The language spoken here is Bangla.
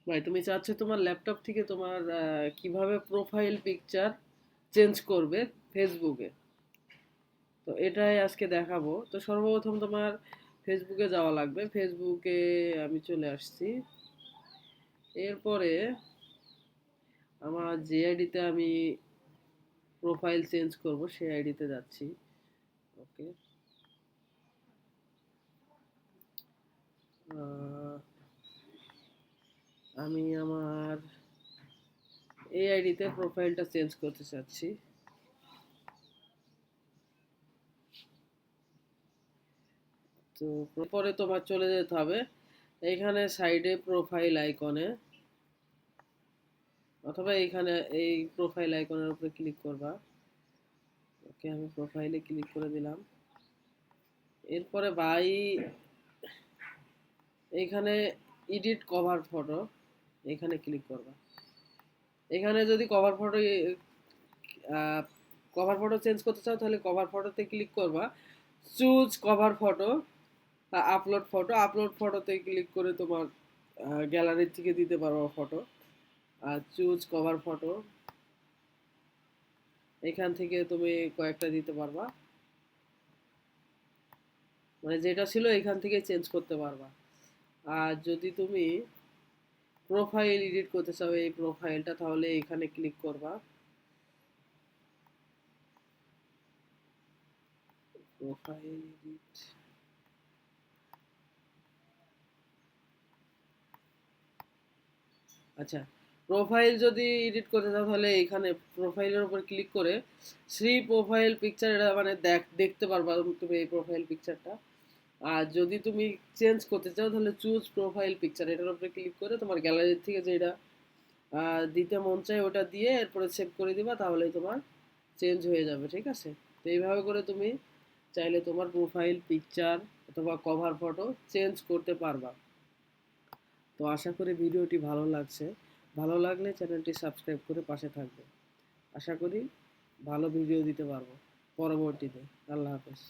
ভাই তুমি চাচ্ছ তোমার ল্যাপটপ থেকে তোমার কিভাবে প্রোফাইল পিকচার চেঞ্জ করবে ফেসবুকে। তো এটাই আজকে দেখাবো। তো সর্বপ্রথম তোমার ফেসবুকে যাওয়া লাগবে। ফেসবুকে আমি চলে আসছি। এরপরে আমার যে আইডিতে আমি প্রোফাইল চেঞ্জ করব সেই আইডিতে যাচ্ছি। ওকে। আমি আমার এই আইডিতে প্রোফাইলটা চেঞ্জ করতে চাচ্ছি। তো পরে তোমার চলে যেতে হবে এইখানে সাইডে প্রোফাইল আইকনে, অথবা এইখানে এই প্রোফাইল আইকনের উপরে ক্লিক করবা। ওকে, আমি প্রোফাইলে ক্লিক করে দিলাম। এরপরে ভাই এইখানে এডিট কভার ফটো এখানে ক্লিক করবা। এখানে যদি কভার ফটো চেঞ্জ করতে চাও তাহলে কভার ফটোতে ক্লিক করবা। চুজ কভার ফটো, আপলোড ফটোতে ক্লিক করে তোমার গ্যালারি থেকে দিতে পারো ফটো। আর চুজ কভার ফটো এখান থেকে তুমি কয়েকটা দিতে পারবা, মানে যেটা ছিল এখান থেকে চেঞ্জ করতে পারবা। আর যদি তুমি প্রোফাইল এডিট করতে চাও এই প্রোফাইলটা, তাহলে এখানে ক্লিক করবা। প্রোফাইল এডিট, আচ্ছা, প্রোফাইল যদি এডিট করতে চাও তাহলে এখানে প্রোফাইলের উপর ক্লিক করে শ্রী প্রোফাইল পিকচার, এটা মানে দেখতে পারবা তুমি এই প্রোফাইল পিকচারটা। আর যদি তুমি চেঞ্জ করতে চাও তাহলে চুজ প্রোফাইল পিকচার এটার উপরে ক্লিক করে তোমার গ্যালারি থেকে যেটা দিতে মন চায় ওটা দিয়ে এরপরে সেভ করে দিবা, তাহলে তোমার চেঞ্জ হয়ে যাবে। ঠিক আছে? তো এইভাবে করে তুমি চাইলে তোমার প্রোফাইল পিকচার অথবা কভার ফটো চেঞ্জ করতে পারবা। তো আশা করি ভিডিওটি ভালো লাগছে। ভালো লাগলে চ্যানেলটি সাবস্ক্রাইব করে পাশে থাকবে। আশা করি ভালো ভিডিও দিতে পারবো পরবর্তীতে। আল্লাহ হাফেজ।